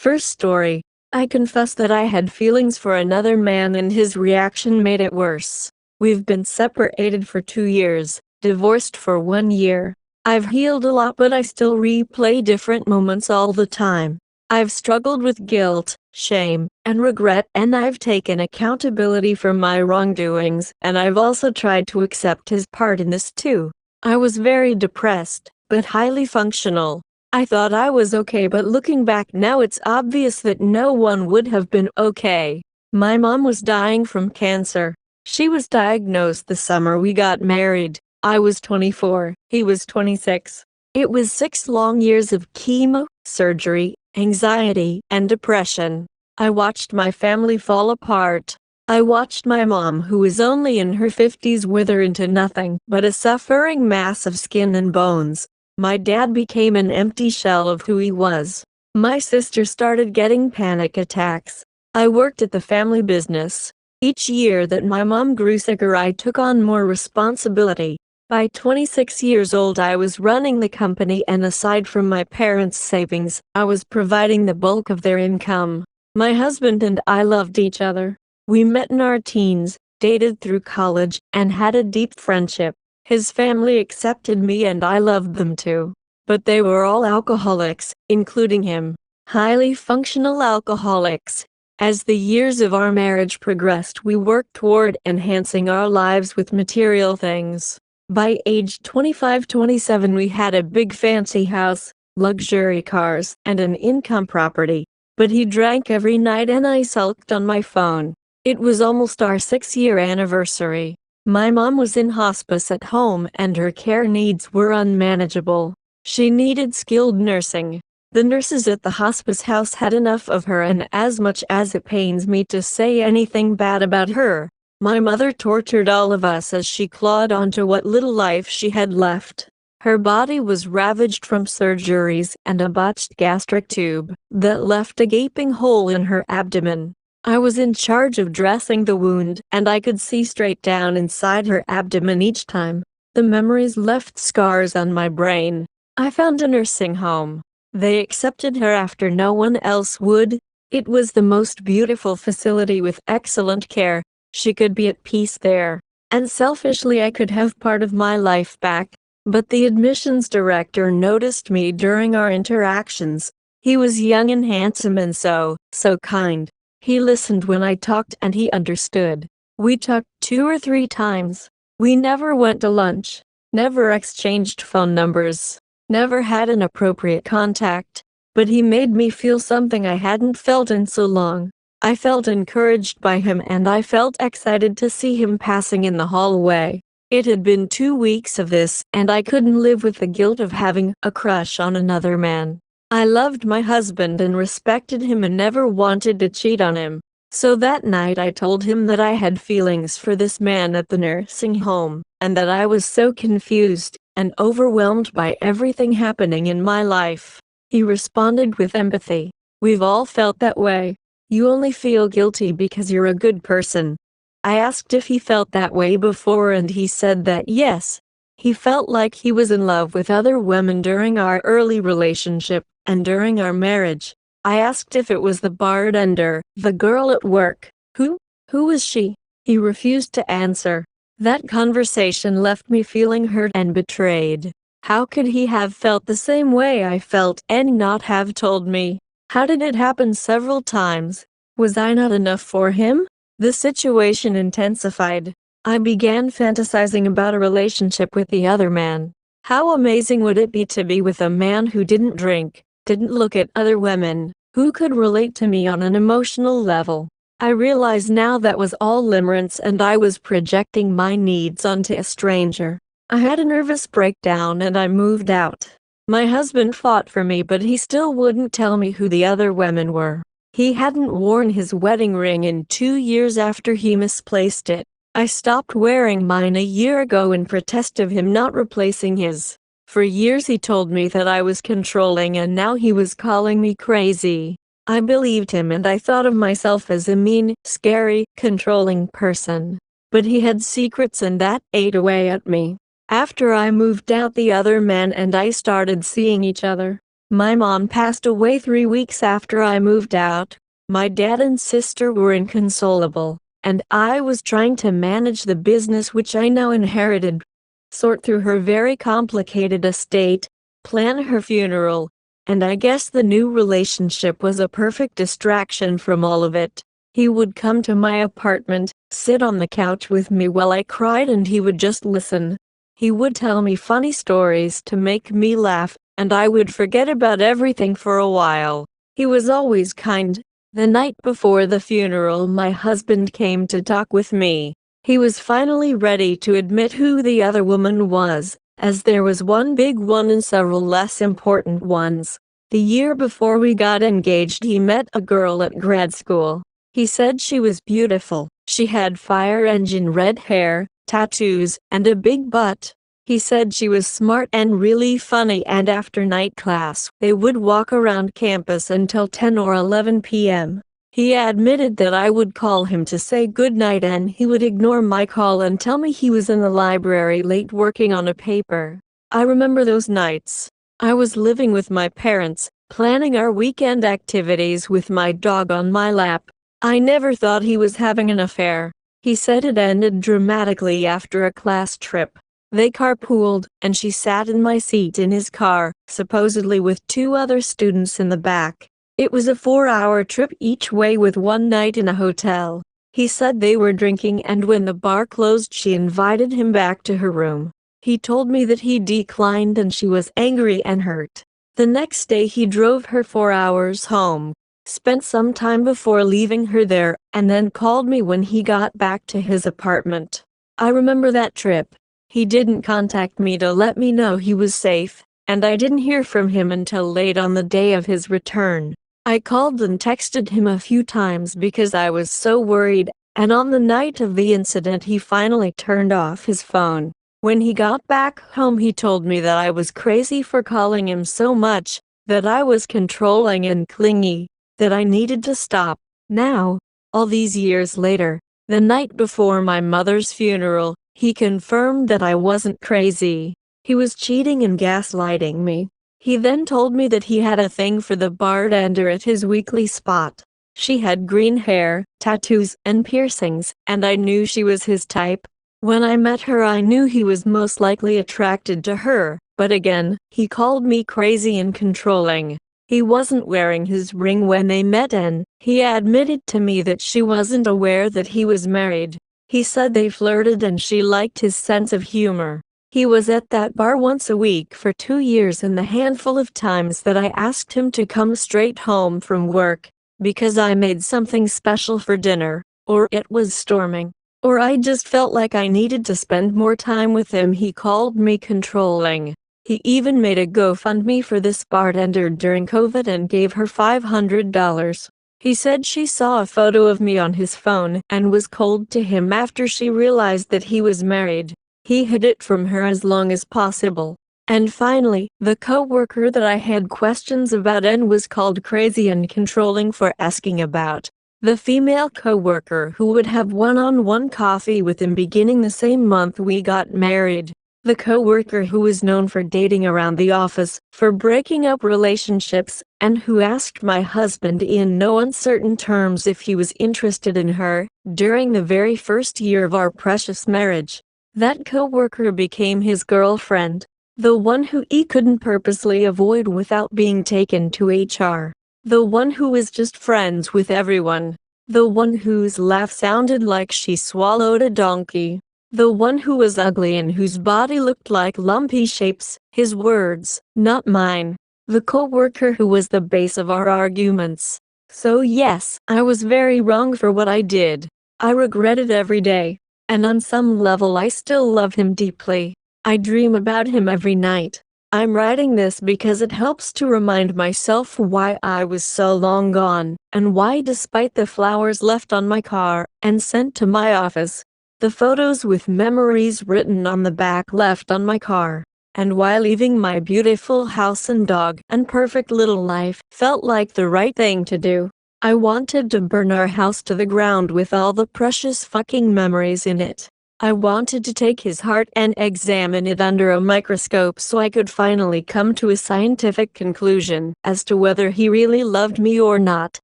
First story. I confess that I had feelings for another man and his reaction made it worse. We've been separated for 2 years, divorced for 1 year. I've healed a lot, but I still replay different moments all the time. I've struggled with guilt, shame, and regret, and I've taken accountability for my wrongdoings, and I've also tried to accept his part in this too. I was very depressed, but highly functional. I thought I was okay, but looking back now it's obvious that no one would have been okay. My mom was dying from cancer. She was diagnosed the summer we got married. I was 24, he was 26. It was 6 long years of chemo, surgery, anxiety, and depression. I watched my family fall apart. I watched my mom, who was only in her 50s, wither into nothing but a suffering mass of skin and bones. My dad became an empty shell of who he was. My sister started getting panic attacks. I worked at the family business. Each year that my mom grew sicker, I took on more responsibility. By 26 years old, I was running the company, and aside from my parents' savings, I was providing the bulk of their income. My husband and I loved each other. We met in our teens, dated through college, and had a deep friendship. His family accepted me and I loved them too. But they were all alcoholics, including him. Highly functional alcoholics. As the years of our marriage progressed, we worked toward enhancing our lives with material things. By age 25-27, we had a big fancy house, luxury cars, and an income property. But he drank every night and I sulked on my phone. It was almost our 6-year anniversary. My mom was in hospice at home and her care needs were unmanageable. She needed skilled nursing. The nurses at the hospice house had enough of her, and as much as it pains me to say anything bad about her, my mother tortured all of us as she clawed onto what little life she had left. Her body was ravaged from surgeries and a botched gastric tube that left a gaping hole in her abdomen. I was in charge of dressing the wound, and I could see straight down inside her abdomen each time. The memories left scars on my brain. I found a nursing home. They accepted her after no one else would. It was the most beautiful facility with excellent care. She could be at peace there. And selfishly, I could have part of my life back. But the admissions director noticed me during our interactions. He was young and handsome and so kind. He listened when I talked and he understood. We talked 2 or 3 times. We never went to lunch, never exchanged phone numbers, never had an appropriate contact. But he made me feel something I hadn't felt in so long. I felt encouraged by him and I felt excited to see him passing in the hallway. It had been 2 weeks of this and I couldn't live with the guilt of having a crush on another man. I loved my husband and respected him and never wanted to cheat on him. So that night I told him that I had feelings for this man at the nursing home, and that I was so confused and overwhelmed by everything happening in my life. He responded with empathy. We've all felt that way. You only feel guilty because you're a good person. I asked if he felt that way before and he said that yes. He felt like he was in love with other women during our early relationship and during our marriage. I asked if it was the bartender, the girl at work. Who was she? He refused to answer. That conversation left me feeling hurt and betrayed. How could he have felt the same way I felt and not have told me? How did it happen several times? Was I not enough for him? The situation intensified. I began fantasizing about a relationship with the other man. How amazing would it be to be with a man who didn't drink, didn't look at other women, who could relate to me on an emotional level? I realize now that was all limerence and I was projecting my needs onto a stranger. I had a nervous breakdown and I moved out. My husband fought for me, but he still wouldn't tell me who the other women were. He hadn't worn his wedding ring in 2 years after he misplaced it. I stopped wearing mine a year ago in protest of him not replacing his. For years he told me that I was controlling and now he was calling me crazy. I believed him and I thought of myself as a mean, scary, controlling person. But he had secrets and that ate away at me. After I moved out, the other man and I started seeing each other. My mom passed away 3 weeks after I moved out. My dad and sister were inconsolable, and I was trying to manage the business which I now inherited, sort through her very complicated estate, plan her funeral, and I guess the new relationship was a perfect distraction from all of it. He would come to my apartment, sit on the couch with me while I cried, and he would just listen. He would tell me funny stories to make me laugh, and I would forget about everything for a while. He was always kind. The night before the funeral, my husband came to talk with me. He was finally ready to admit who the other woman was, as there was one big one and several less important ones. The year before we got engaged, he met a girl at grad school. He said she was beautiful. She had fire engine red hair, tattoos, and a big butt. He said she was smart and really funny, and after night class, they would walk around campus until 10 or 11 p.m. He admitted that I would call him to say goodnight and he would ignore my call and tell me he was in the library late working on a paper. I remember those nights. I was living with my parents, planning our weekend activities with my dog on my lap. I never thought he was having an affair. He said it ended dramatically after a class trip. They carpooled, and she sat in my seat in his car, supposedly with 2 other students in the back. It was a 4-hour trip each way with one night in a hotel. He said they were drinking, and when the bar closed she invited him back to her room. He told me that he declined and she was angry and hurt. The next day he drove her 4 hours home, spent some time before leaving her there, and then called me when he got back to his apartment. I remember that trip. He didn't contact me to let me know he was safe, and I didn't hear from him until late on the day of his return. I called and texted him a few times because I was so worried, and on the night of the incident he finally turned off his phone. When he got back home he told me that I was crazy for calling him so much, that I was controlling and clingy, that I needed to stop. Now, all these years later, the night before my mother's funeral, he confirmed that I wasn't crazy. He was cheating and gaslighting me. He then told me that he had a thing for the bartender at his weekly spot. She had green hair, tattoos, and piercings, and I knew she was his type. When I met her I knew he was most likely attracted to her, but again, he called me crazy and controlling. He wasn't wearing his ring when they met, and he admitted to me that she wasn't aware that he was married. He said they flirted and she liked his sense of humor. He was at that bar once a week for 2 years, and the handful of times that I asked him to come straight home from work, because I made something special for dinner, or it was storming, or I just felt like I needed to spend more time with him, he called me controlling. He even made a GoFundMe for this bartender during COVID and gave her $500. He said she saw a photo of me on his phone and was cold to him after she realized that he was married. He hid it from her as long as possible. And finally, the co-worker that I had questions about and was called crazy and controlling for asking about. The female co-worker who would have one-on-one coffee with him beginning the same month we got married. The co-worker who was known for dating around the office, for breaking up relationships, and who asked my husband in no uncertain terms if he was interested in her, during the very first year of our precious marriage. That co-worker became his girlfriend, the one who he couldn't purposely avoid without being taken to HR, the one who was just friends with everyone, the one whose laugh sounded like she swallowed a donkey. The one who was ugly and whose body looked like lumpy shapes, his words, not mine. The co-worker who was the base of our arguments. So yes, I was very wrong for what I did. I regret it every day. And on some level I still love him deeply. I dream about him every night. I'm writing this because it helps to remind myself why I was so long gone, and why despite the flowers left on my car and sent to my office, the photos with memories written on the back left on my car, and why leaving my beautiful house and dog and perfect little life felt like the right thing to do. I wanted to burn our house to the ground with all the precious fucking memories in it. I wanted to take his heart and examine it under a microscope so I could finally come to a scientific conclusion as to whether he really loved me or not.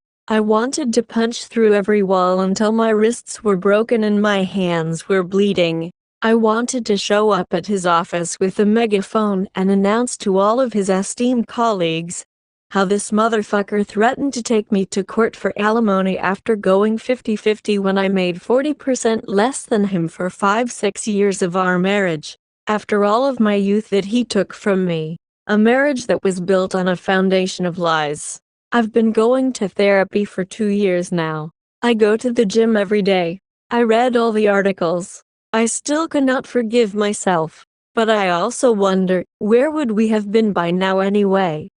I wanted to punch through every wall until my wrists were broken and my hands were bleeding. I wanted to show up at his office with a megaphone and announce to all of his esteemed colleagues how this motherfucker threatened to take me to court for alimony after going 50-50 when I made 40% less than him for 5-6 years of our marriage. After all of my youth that he took from me. A marriage that was built on a foundation of lies. I've been going to therapy for 2 years now. I go to the gym every day. I read all the articles. I still cannot forgive myself. But I also wonder, where would we have been by now anyway?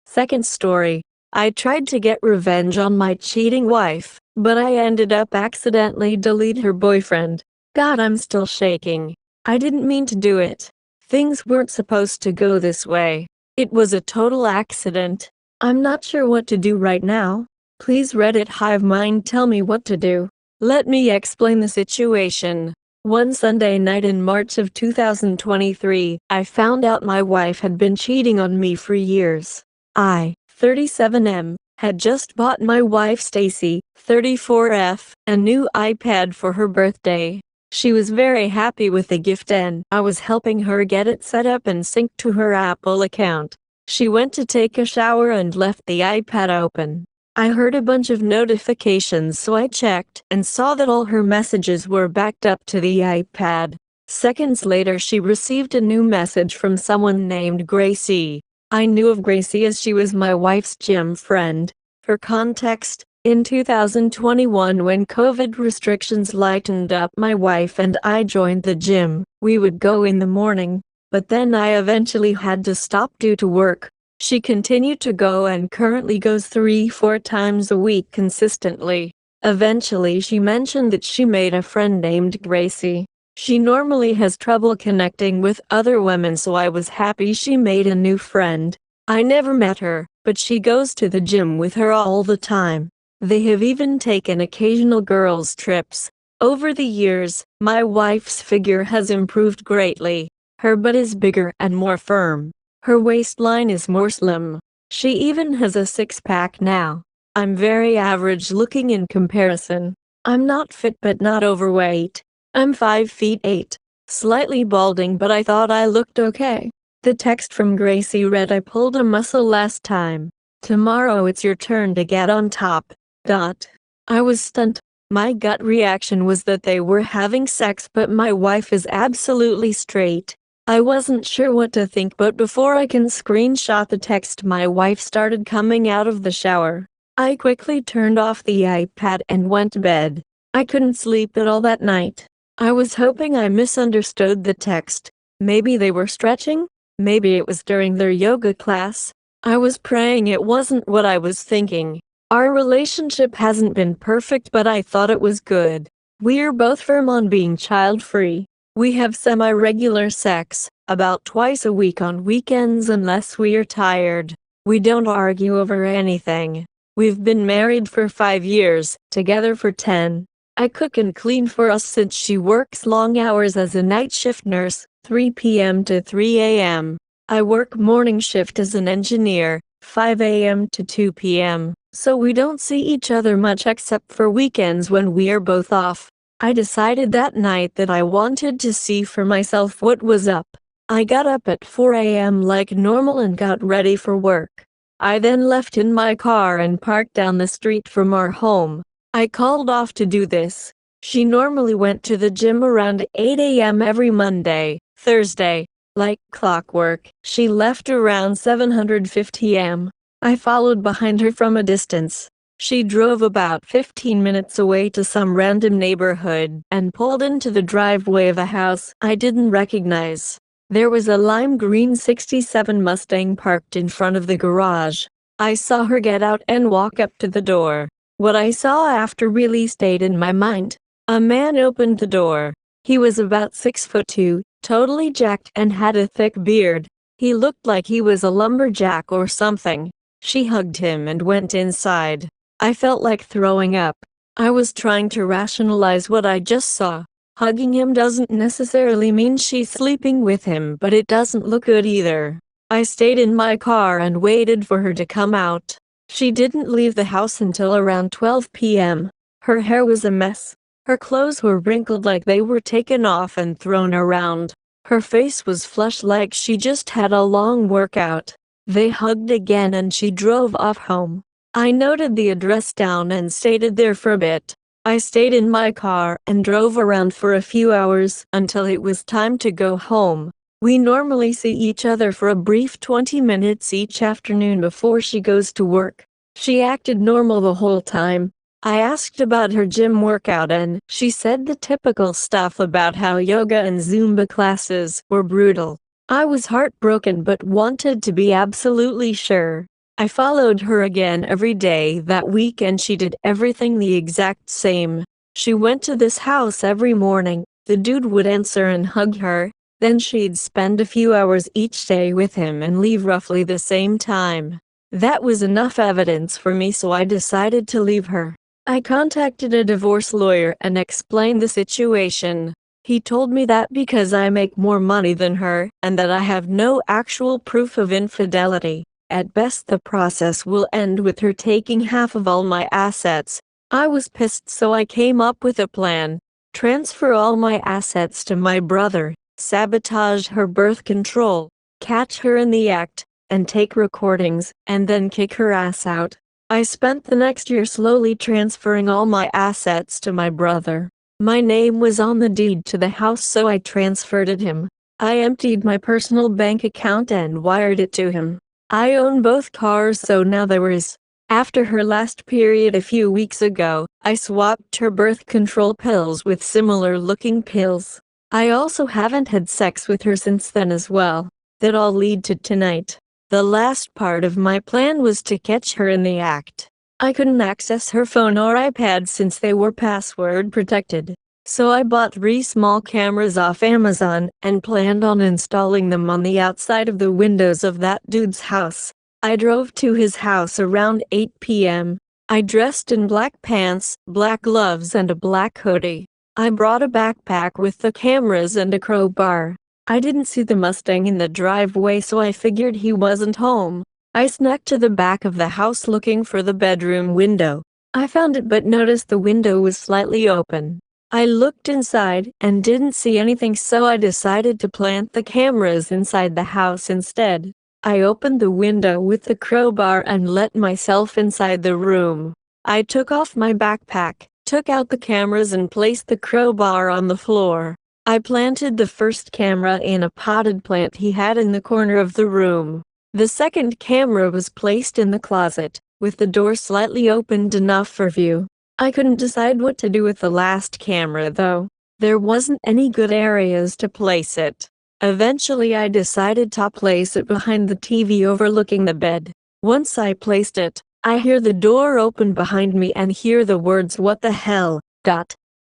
Second story. I tried to get revenge on my cheating wife, but I ended up accidentally deleting her boyfriend. God, I'm still shaking. I didn't mean to do it. Things weren't supposed to go this way. It was a total accident. I'm not sure what to do right now. Please Reddit Hive Mind tell me what to do. Let me explain the situation. One Sunday night in March of 2023, I found out my wife had been cheating on me for years. I, 37M, had just bought my wife Stacy, 34F, a new iPad for her birthday. She was very happy with the gift and I was helping her get it set up and synced to her Apple account. She went to take a shower and left the iPad open. I heard a bunch of notifications, so I checked and saw that all her messages were backed up to the iPad. Seconds later, she received a new message from someone named Gracie. I knew of Gracie as she was my wife's gym friend. For context, in 2021 when COVID restrictions lightened up, my wife and I joined the gym. We would go in the morning, but then I eventually had to stop due to work. She continued to go and currently goes 3-4 times a week consistently. Eventually she mentioned that she made a friend named Gracie. She normally has trouble connecting with other women, so I was happy she made a new friend. I never met her, but she goes to the gym with her all the time. They have even taken occasional girls' trips. Over the years, my wife's figure has improved greatly. Her butt is bigger and more firm. Her waistline is more slim. She even has a six-pack now. I'm very average looking in comparison. I'm not fit but not overweight. I'm 5'8", slightly balding, but I thought I looked okay. The text from Gracie read, I pulled a muscle last time. Tomorrow it's your turn to get on top. I was stunned. My gut reaction was that they were having sex, but my wife is absolutely straight. I wasn't sure what to think, but before I can screenshot the text, my wife started coming out of the shower. I quickly turned off the iPad and went to bed. I couldn't sleep at all that night. I was hoping I misunderstood the text. Maybe they were stretching? Maybe it was during their yoga class. I was praying it wasn't what I was thinking. Our relationship hasn't been perfect, but I thought it was good. We're both firm on being child-free. We have semi-regular sex, about twice a week on weekends unless we're tired. We don't argue over anything. We've been married for 5 years, together for 10. I cook and clean for us since she works long hours as a night shift nurse, 3 p.m. to 3 a.m. I work morning shift as an engineer, 5 a.m. to 2 p.m., so we don't see each other much except for weekends when we're both off. I decided that night that I wanted to see for myself what was up. I got up at 4 a.m. like normal and got ready for work. I then left in my car and parked down the street from our home. I called off to do this. She normally went to the gym around 8 a.m. every Monday, Thursday. Like clockwork, she left around 7:50 a.m. I followed behind her from a distance. She drove about 15 minutes away to some random neighborhood and pulled into the driveway of a house I didn't recognize. There was a lime green '67 Mustang parked in front of the garage. I saw her get out and walk up to the door. What I saw after really stayed in my mind. A man opened the door. He was about 6'2", totally jacked and had a thick beard. He looked like he was a lumberjack or something. She hugged him and went inside. I felt like throwing up. I was trying to rationalize what I just saw. Hugging him doesn't necessarily mean she's sleeping with him, but it doesn't look good either. I stayed in my car and waited for her to come out. She didn't leave the house until around 12 p.m. Her hair was a mess. Her clothes were wrinkled like they were taken off and thrown around. Her face was flushed like she just had a long workout. They hugged again and she drove off home. I noted the address down and stayed there for a bit. I stayed in my car and drove around for a few hours until it was time to go home. We normally see each other for a brief 20 minutes each afternoon before she goes to work. She acted normal the whole time. I asked about her gym workout and she said the typical stuff about how yoga and Zumba classes were brutal. I was heartbroken but wanted to be absolutely sure. I followed her again every day that week and she did everything the exact same. She went to this house every morning. The dude would answer and hug her. Then she'd spend a few hours each day with him and leave roughly the same time. That was enough evidence for me, so I decided to leave her. I contacted a divorce lawyer and explained the situation. He told me that because I make more money than her and that I have no actual proof of infidelity, at best the process will end with her taking half of all my assets. I was pissed, so I came up with a plan. Transfer all my assets to my brother, sabotage her birth control, catch her in the act, and take recordings, and then kick her ass out. I spent the next year slowly transferring all my assets to my brother. My name was on the deed to the house, so I transferred it him. I emptied my personal bank account and wired it to him. I own both cars, so now there is. After her last period a few weeks ago, I swapped her birth control pills with similar looking pills. I also haven't had sex with her since then as well. That all lead to tonight. The last part of my plan was to catch her in the act. I couldn't access her phone or iPad since they were password protected. So I bought 3 small cameras off Amazon and planned on installing them on the outside of the windows of that dude's house. I drove to his house around 8 p.m. I dressed in black pants, black gloves and a black hoodie. I brought a backpack with the cameras and a crowbar. I didn't see the Mustang in the driveway, so I figured he wasn't home. I snuck to the back of the house looking for the bedroom window. I found it but noticed the window was slightly open. I looked inside and didn't see anything, so I decided to plant the cameras inside the house instead. I opened the window with the crowbar and let myself inside the room. I took off my backpack, took out the cameras and placed the crowbar on the floor. I planted the first camera in a potted plant he had in the corner of the room. The second camera was placed in the closet, with the door slightly opened enough for view. I couldn't decide what to do with the last camera though. There wasn't any good areas to place it. Eventually I decided to place it behind the TV overlooking the bed. Once I placed it, I hear the door open behind me and hear the words, "What the hell?"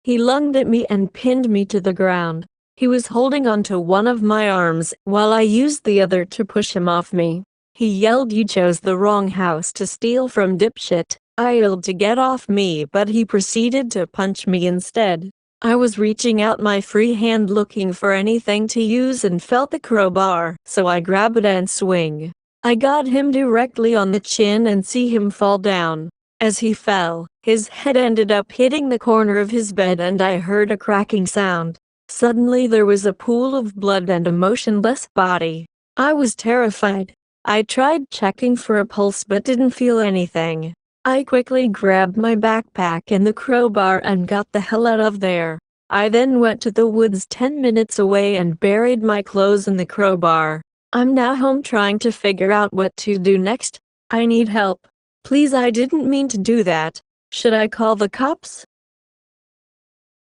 He lunged at me and pinned me to the ground. He was holding onto one of my arms while I used the other to push him off me. He yelled, "You chose the wrong house to steal from, dipshit." I yelled to get off me, but he proceeded to punch me instead. I was reaching out my free hand looking for anything to use and felt the crowbar, so I grabbed it and swing. I got him directly on the chin and see him fall down. As he fell, his head ended up hitting the corner of his bed and I heard a cracking sound. Suddenly there was a pool of blood and a motionless body. I was terrified. I tried checking for a pulse but didn't feel anything. I quickly grabbed my backpack and the crowbar and got the hell out of there. I then went to the woods 10 minutes away and buried my clothes in the crowbar. I'm now home trying to figure out what to do next. I need help. Please, I didn't mean to do that. Should I call the cops?